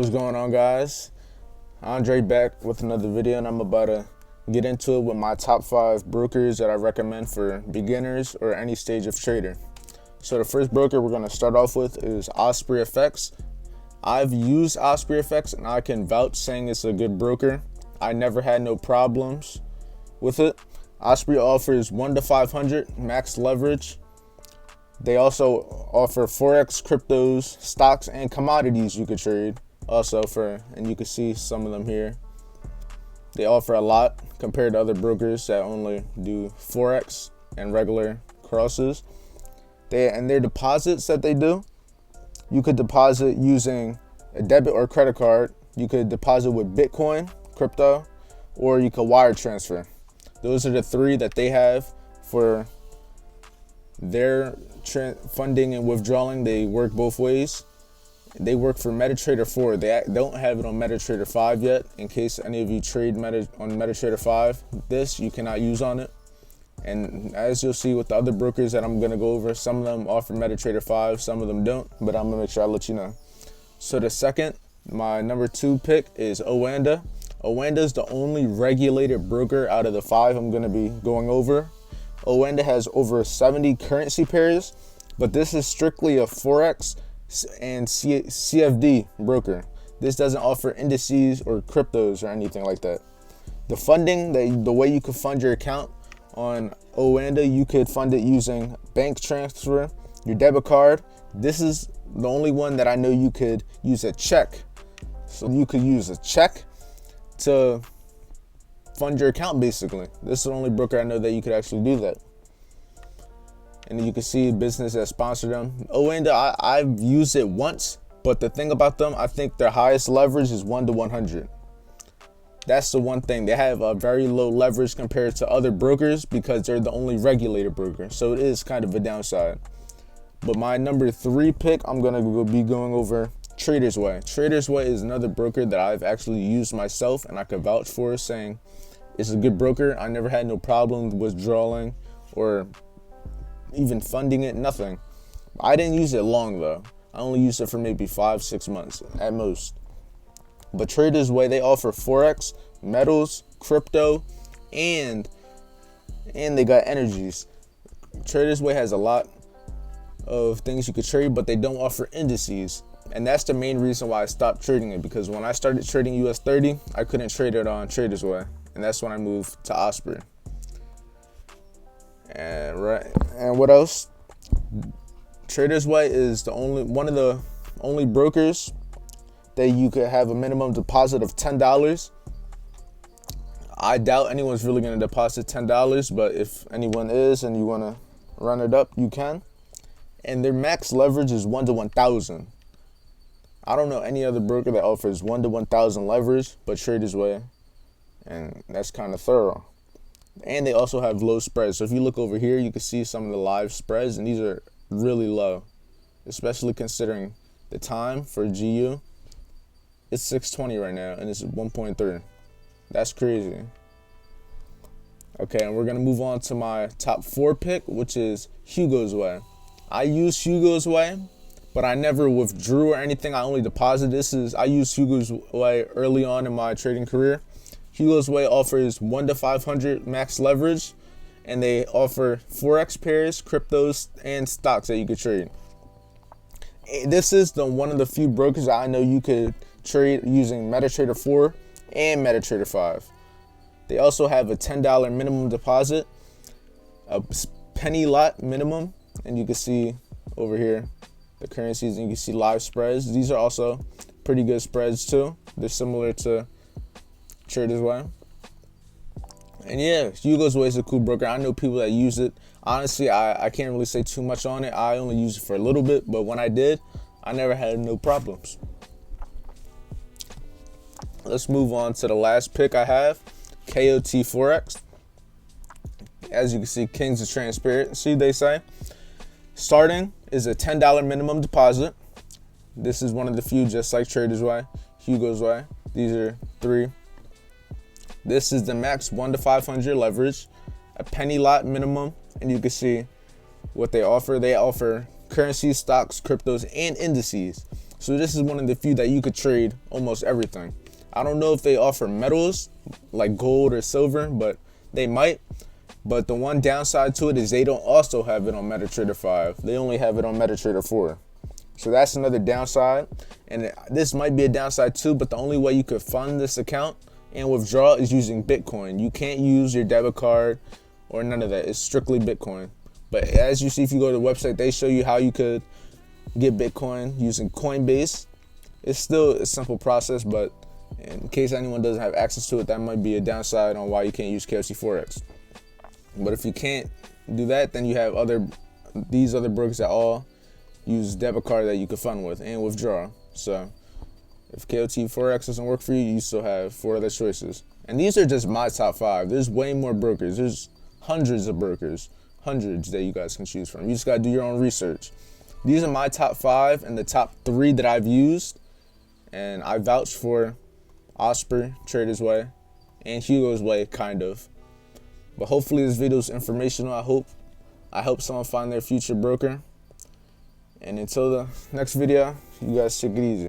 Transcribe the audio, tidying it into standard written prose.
What's going on, guys? Andre back with another video, and I'm about to get into it with my top 5 brokers that I recommend for beginners or any stage of trader. So the first broker we're going to start off with is OspreyFX. I've used OspreyFX and I can vouch saying it's a good broker. I never had no problems with it. Osprey offers 1 to 500 max leverage. They also offer Forex, cryptos, stocks, and commodities you could trade. And you can see some of them here. They offer a lot compared to other brokers that only do Forex and regular crosses. Their deposits that they do, you could deposit using a debit or credit card. You could deposit with Bitcoin, crypto, or you could wire transfer. Those are the 3 that they have for their funding and withdrawing. They work both ways. They work for MetaTrader 4. They don't have it on MetaTrader 5 yet. In case any of you trade on MetaTrader 5, this you cannot use on it. And as you'll see with the other brokers that I'm going to go over, some of them offer MetaTrader 5, some of them don't, but I'm going to make sure I let you know. So my number 2 pick is Oanda. Oanda is the only regulated broker out of the 5 I'm going to be going over. Oanda has over 70 currency pairs, but this is strictly a Forex and CFD broker. This doesn't offer indices or cryptos or anything like that. The funding, the way you could fund your account on Oanda, you could fund it using bank transfer, your debit card. This is the only one that I know you could use a check. So you could use a check to fund your account, basically. This is the only broker I know that you could actually do that. And you can see business that sponsor them. Oanda, I've used it once, but the thing about them, I think their highest leverage is 1 to 100. That's the one thing. They have a very low leverage compared to other brokers because they're the only regulated broker. So it is kind of a downside. But my number 3 pick, I'm going to be going over TradersWay. TradersWay is another broker that I've actually used myself and I can vouch for, saying it's a good broker. I never had no problem withdrawing or even funding it, nothing. I didn't use it long though. I only used it for maybe 5-6 months at most. But TradersWay, they offer Forex, metals, crypto, and they got energies. TradersWay has a lot of things you could trade, but they don't offer indices. And that's the main reason why I stopped trading it, because when I started trading US 30, I couldn't trade it on TradersWay. And that's when I moved to Osprey. And what else? TradersWay is one of the only brokers that you could have a minimum deposit of $10. I doubt anyone's really going to deposit $10, but if anyone is and you want to run it up, you can. And their max leverage is 1 to 1,000. I don't know any other broker that offers 1 to 1,000 leverage but TradersWay, and that's kind of thorough. And they also have low spreads. So if you look over here, you can see some of the live spreads, and these are really low, especially considering the time for GU. It's 6:20 right now, and it's 1.3. That's crazy. Okay, and we're going to move on to my top 4 pick, which is HugosWay. I use HugosWay, but I never withdrew or anything. I only deposited. I used HugosWay early on in my trading career. HugosWay offers 1 to 500 max leverage, and they offer Forex pairs, cryptos, and stocks that you could trade. This is one of the few brokers that I know you could trade using MetaTrader 4 and MetaTrader 5. They also have a $10 minimum deposit, a penny lot minimum, and you can see over here the currencies, and you can see live spreads. These are also pretty good spreads too. They're similar to TradersWay. And yeah, HugosWay is a cool broker. I know people that use it. Honestly, I can't really say too much on it. I only used it for a little bit, but when I did, I never had no problems. Let's move on to the last pick I have, KOT Forex. As you can see, kings of transparency, they say. Starting is a $10 minimum deposit. This is one of the few, just like TradersWay, HugosWay. These are 3. This is the max 1 to 500 leverage, a penny lot minimum, and you can see what they offer. They offer currencies, stocks, cryptos, and indices. So this is one of the few that you could trade almost everything. I don't know if they offer metals like gold or silver, but they might. But the one downside to it is they don't also have it on MetaTrader 5. They only have it on MetaTrader 4. So that's another downside. And this might be a downside too, but the only way you could fund this account and withdraw is using Bitcoin. You can't use your debit card or none of that. It's strictly Bitcoin. But as you see, if you go to the website, they show you how you could get Bitcoin using Coinbase. It's still a simple process, but in case anyone doesn't have access to it, that might be a downside on why you can't use KLT Forex. But if you can't do that, then you have these other brokers that all use debit card that you can fund with and withdraw. So if KLT Forex doesn't work for you, you still have 4 other choices. And these are just my top 5. There's way more brokers. There's hundreds of brokers, hundreds that you guys can choose from. You just gotta do your own research. These are my top 5 and the top 3 that I've used, and I vouch for Osprey, TradersWay, and HugosWay, kind of. But hopefully this video is informational. I hope someone find their future broker. And until the next video, you guys take it easy.